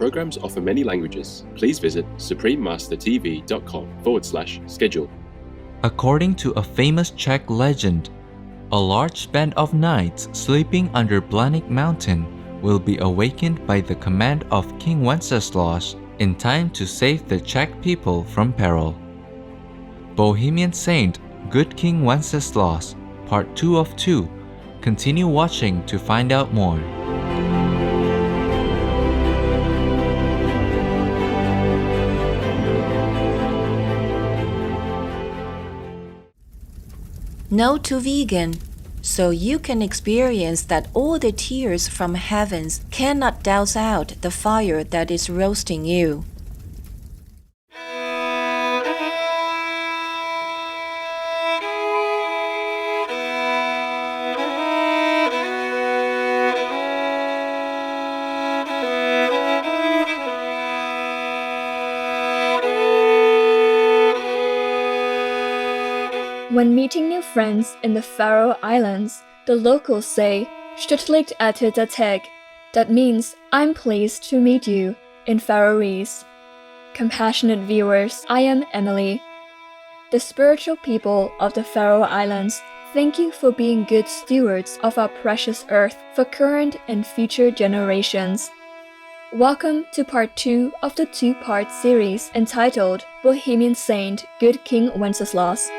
programs offer many languages. Please visit suprememastertv.com/schedule. According to a famous Czech legend, a large band of knights sleeping under Blanik Mountain will be awakened by the command of King Wenceslas in time to save the Czech people from peril. Bohemian Saint, Good King Wenceslas, Part 2 of 2. Continue watching to find out more. No to vegan, so you can experience that all the tears from heavens cannot douse out the fire that is roasting you. When meeting new friends in the Faroe Islands, the locals say, "Stuttligt etter deg." That means, "I'm pleased to meet you," in Faroese. Compassionate viewers, I am Emily. The spiritual people of the Faroe Islands thank you for being good stewards of our precious earth for current and future generations. Welcome to part 2 of the 2-part series entitled Bohemian Saint, Good King Wenceslas.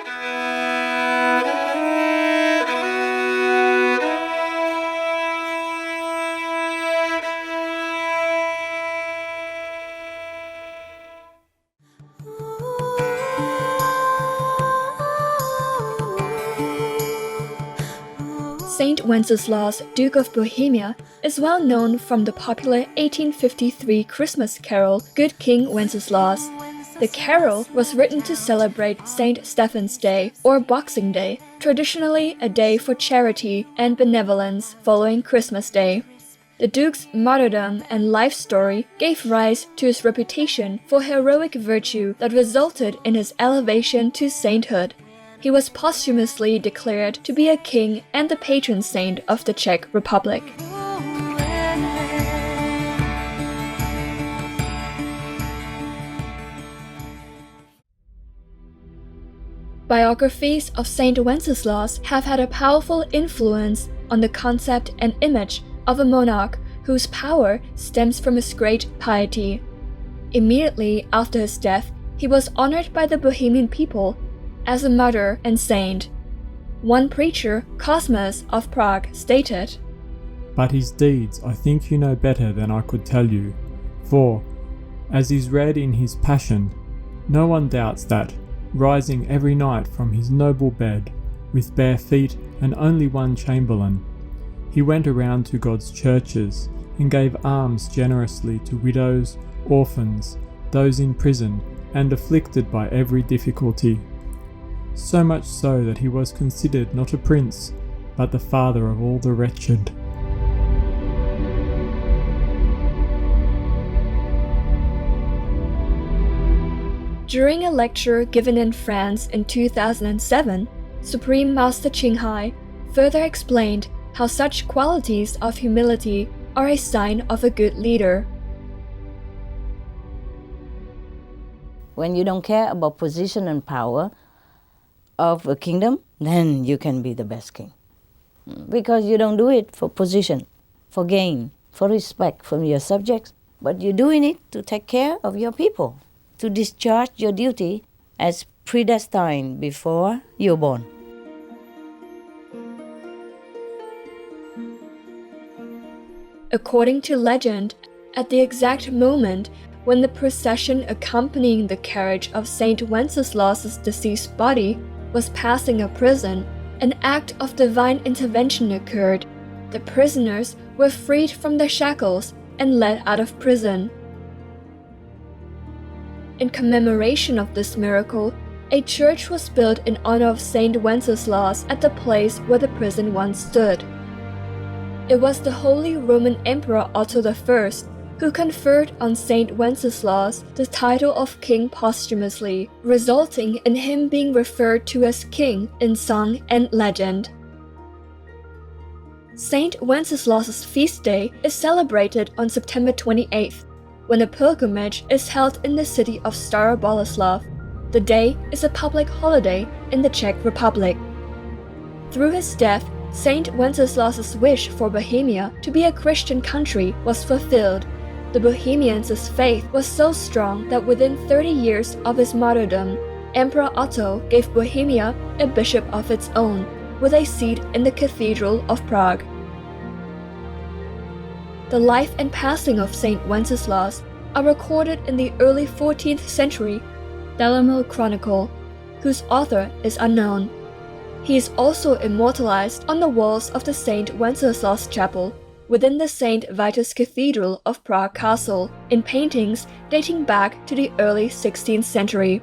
Saint Wenceslas, Duke of Bohemia, is well known from the popular 1853 Christmas carol Good King Wenceslas. The carol was written to celebrate Saint Stephen's Day or Boxing Day, traditionally a day for charity and benevolence following Christmas Day. The Duke's martyrdom and life story gave rise to his reputation for heroic virtue that resulted in his elevation to sainthood. He was posthumously declared to be a king and the patron saint of the Czech Republic. Biographies of Saint Wenceslas have had a powerful influence on the concept and image of a monarch whose power stems from his great piety. Immediately after his death, he was honored by the Bohemian people as a martyr and saint. One preacher, Cosmas of Prague, stated, "But his deeds I think you know better than I could tell you, for, as is read in his Passion, no one doubts that, rising every night from his noble bed, with bare feet and only one chamberlain, he went around to God's churches and gave alms generously to widows, orphans, those in prison, and afflicted by every difficulty. So much so that he was considered not a prince, but the father of all the wretched." During a lecture given in France in 2007, Supreme Master Qinghai further explained how such qualities of humility are a sign of a good leader. When you don't care about position and power of a kingdom, then you can be the best king. Because you don't do it for position, for gain, for respect from your subjects, but you're doing it to take care of your people, to discharge your duty as predestined before you're born. According to legend, at the exact moment when the procession accompanying the carriage of Saint Wenceslas's deceased body was passing a prison, an act of divine intervention occurred. The prisoners were freed from their shackles and led out of prison. In commemoration of this miracle, a church was built in honor of Saint Wenceslas at the place where the prison once stood. It was the Holy Roman Emperor Otto I who conferred on Saint Wenceslas the title of king posthumously, resulting in him being referred to as king in song and legend. Saint Wenceslas's feast day is celebrated on September 28th. when a pilgrimage is held in the city of Stara Boleslav. The day is a public holiday in the Czech Republic. Through his death, Saint Wenceslas's wish for Bohemia to be a Christian country was fulfilled. The Bohemians' faith was so strong that within 30 years of his martyrdom, Emperor Otto gave Bohemia a bishop of its own, with a seat in the Cathedral of Prague. The life and passing of Saint Wenceslas are recorded in the early 14th century Dalamil Chronicle, whose author is unknown. He is also immortalized on the walls of the Saint Wenceslas Chapel within the St. Vitus Cathedral of Prague Castle in paintings dating back to the early 16th century.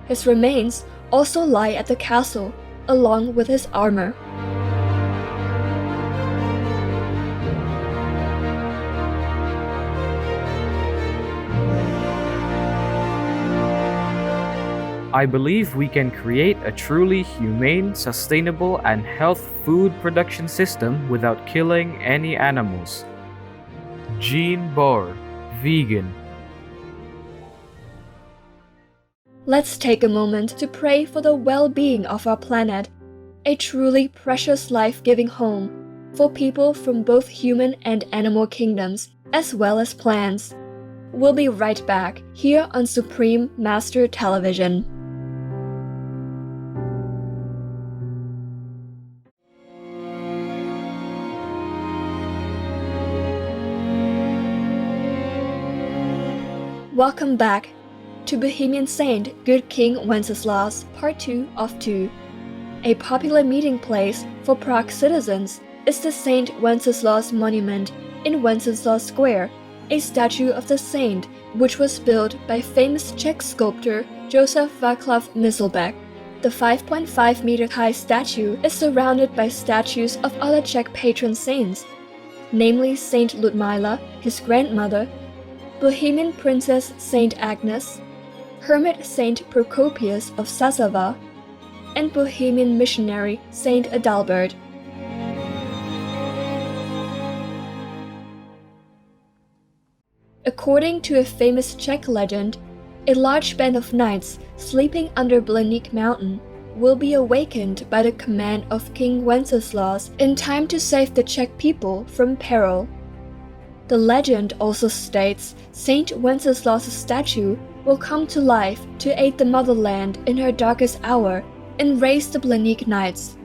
His remains also lie at the castle, along with his armor. I believe we can create a truly humane, sustainable, and health food production system without killing any animals. Jean Bohr, vegan. Let's take a moment to pray for the well-being of our planet, a truly precious life-giving home for people from both human and animal kingdoms, as well as plants. We'll be right back here on Supreme Master Television. Welcome back to Bohemian Saint Good King Wenceslas, Part 2 of 2. A popular meeting place for Prague citizens is the Saint Wenceslas Monument in Wenceslas Square, a statue of the saint which was built by famous Czech sculptor Josef Václav Myslbek. The 5.5-meter-high statue is surrounded by statues of other Czech patron saints, namely Saint Ludmila, his grandmother, Bohemian Princess Saint Agnes, Hermit Saint Procopius of Sasava, and Bohemian missionary Saint Adalbert. According to a famous Czech legend, a large band of knights sleeping under Blaník Mountain will be awakened by the command of King Wenceslas in time to save the Czech people from peril. The legend also states Saint Wenceslas' statue will come to life to aid the motherland in her darkest hour and raise the Blaník Knights.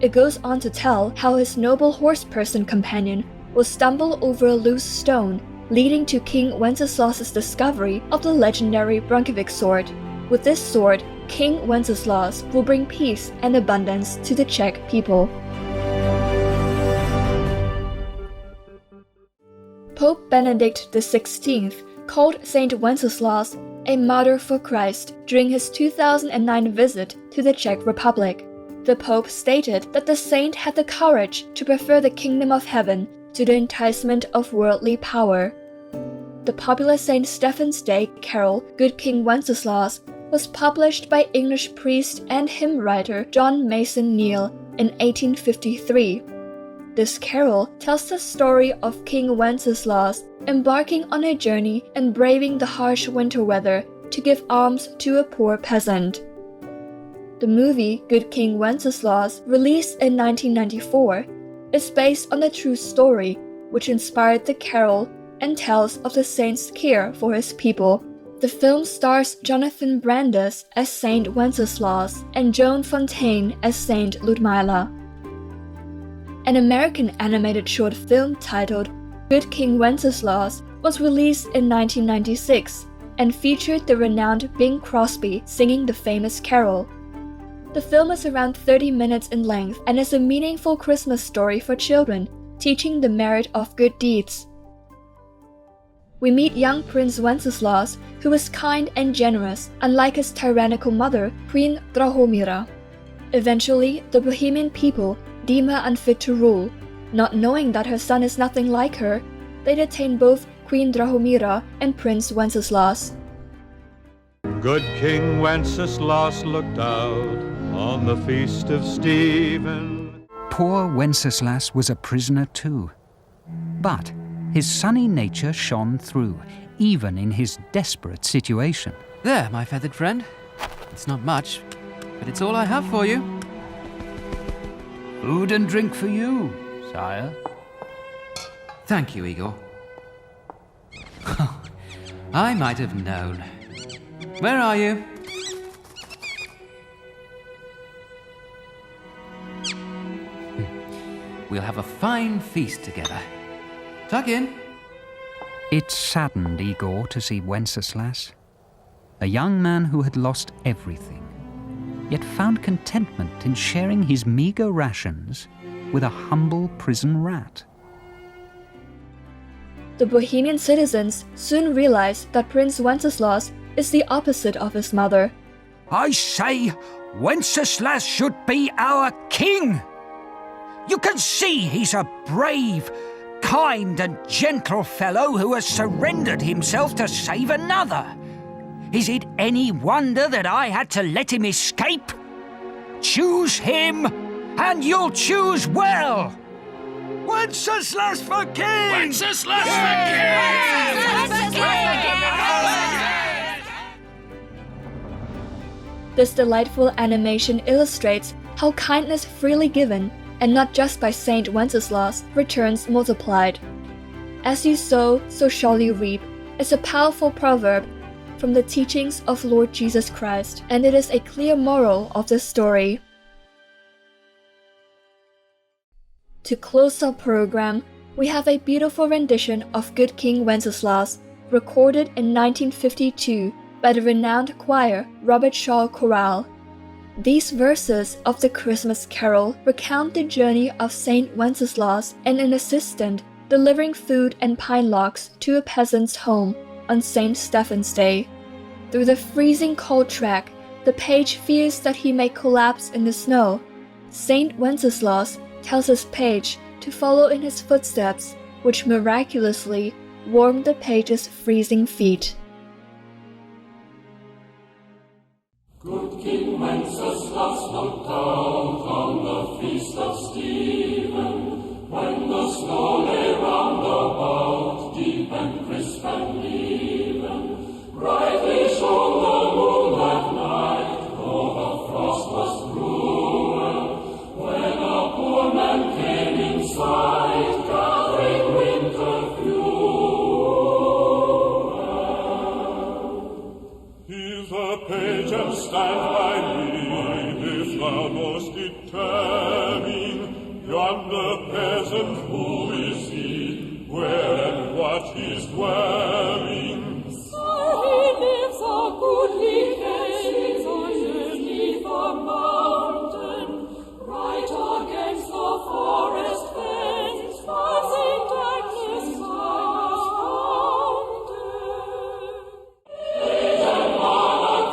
It goes on to tell how his noble horse-person companion will stumble over a loose stone, leading to King Wenceslas' discovery of the legendary Brunkevic sword. With this sword, King Wenceslas will bring peace and abundance to the Czech people. Pope Benedict XVI called Saint Wenceslas a martyr for Christ during his 2009 visit to the Czech Republic. The Pope stated that the saint had the courage to prefer the kingdom of heaven to the enticement of worldly power. The popular St. Stephen's Day carol Good King Wenceslas was published by English priest and hymn writer John Mason Neale in 1853. This carol tells the story of King Wenceslas embarking on a journey and braving the harsh winter weather to give alms to a poor peasant. The movie Good King Wenceslas, released in 1994, is based on a true story which inspired the carol and tells of the saint's care for his people. The film stars Jonathan Brandis as Saint Wenceslas and Joan Fontaine as Saint Ludmila. An American animated short film titled Good King Wenceslas was released in 1996 and featured the renowned Bing Crosby singing the famous carol. The film is around 30 minutes in length and is a meaningful Christmas story for children, teaching the merit of good deeds. We meet young Prince Wenceslas, who is kind and generous, unlike his tyrannical mother, Queen Drahomira. Eventually, the Bohemian people deem her unfit to rule. Not knowing that her son is nothing like her, they detain both Queen Drahomira and Prince Wenceslas. Good King Wenceslas looked out on the feast of Stephen. Poor Wenceslas was a prisoner too. But his sunny nature shone through. even in his desperate situation. There, my feathered friend. It's not much, but it's all I have for you. Food and drink for you, sire. Thank you, Igor. I might have known. Where are you? We'll have a fine feast together. Tuck in. It saddened Igor to see Wenceslas, a young man who had lost everything, yet found contentment in sharing his meager rations with a humble prison rat. The Bohemian citizens soon realized that Prince Wenceslas is the opposite of his mother. I say Wenceslas should be our king! You can see he's a brave, kind and gentle fellow who has surrendered himself to save another. Is it any wonder that I had to let him escape? Choose him, and you'll choose well! Wenceslas for king! Wenceslas for king! This delightful animation illustrates how kindness freely given, and not just by Saint Wenceslas, returns multiplied. As you sow, so shall you reap is a powerful proverb from the teachings of Lord Jesus Christ, and it is a clear moral of this story. To close our program, we have a beautiful rendition of Good King Wenceslas, recorded in 1952 by the renowned choir Robert Shaw Chorale. These verses of the Christmas Carol recount the journey of Saint Wenceslas and an assistant delivering food and pine logs to a peasant's home on St. Stephen's Day. Through the freezing cold track, the page fears that he may collapse in the snow. Saint Wenceslas tells his page to follow in his footsteps, which miraculously warm the page's freezing feet. Good King Wenceslas looked out on the feast of Stephen, when the snow lay round about, deep and crisp and even. Brightly shone the moon that night, though the frost was cruel, when a poor man came in sight, gathering winter fuel. He's a page and stand by me, if thou dost it tell me, yonder peasant, who is he, where and what he's dwelling? So he lives a goodly place, underneath a mountain, right against the forest fence, as in darkness by the fountain. Page and monarch,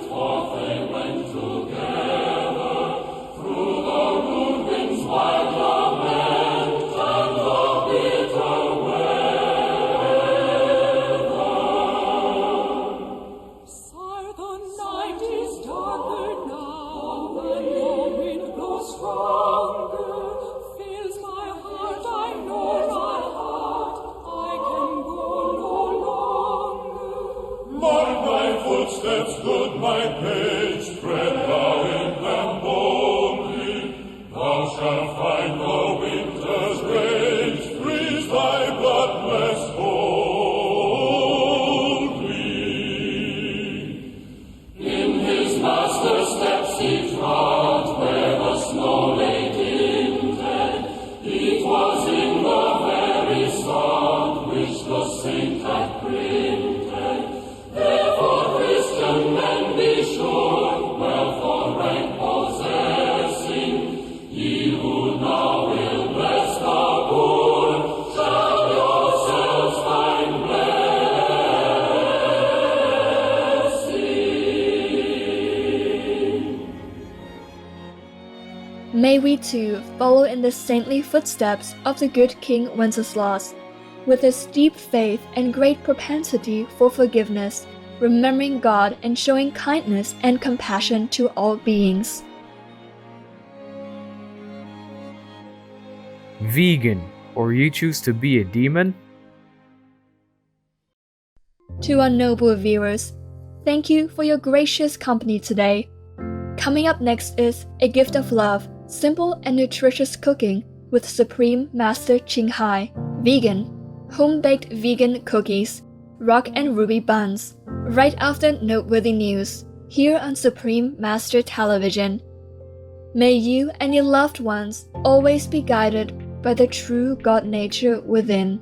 forth they went together, through the rude wind's wild lament, and the bitter weather. Sire, the night is darker now, when the wind blows stronger, fills my heart, I know my heart, I can go no longer. Mind thy footsteps, good my page, tread thou in them boldly, thou shalt find the winter's rage, freeze thy blood less boldly. In his master's steps he trod, where the snow lay dinted, it was in the very sod which the saint had printed. Therefore, Christian men, be sure, well for rank possessing, ye who now will bless the poor, shall yourselves find blessing. May we too follow in the saintly footsteps of the good King Wenceslas, with his deep faith and great propensity for forgiveness, remembering God and showing kindness and compassion to all beings. Vegan, or you choose to be a demon? To our noble viewers, thank you for your gracious company today. Coming up next is A Gift of Love, simple and nutritious cooking with Supreme Master Ching Hai, vegan, home-baked vegan cookies, rock and ruby buns, right after noteworthy news, here on Supreme Master Television. May you and your loved ones always be guided by the true God nature within.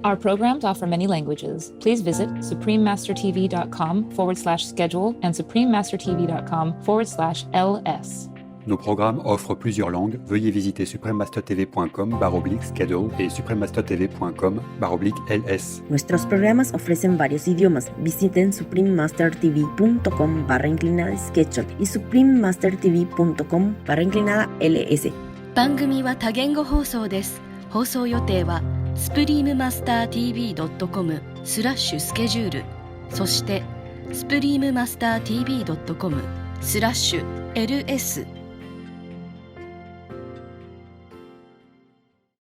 Our programs offer many languages. Please visit suprememastertv.com/schedule and suprememastertv.com/ls. Nos programmes offrent plusieurs langues. Veuillez visiter suprememastertv.com/schedule et suprememastertv.com/ls. Nuestros programas ofrecen varios idiomas. Visiten suprememastertv.com/schedule y suprememastertv.com/ls. 番組は多言語放送です。放送予定はsuprememastertv.com/schedule そして suprememastertv.com/ls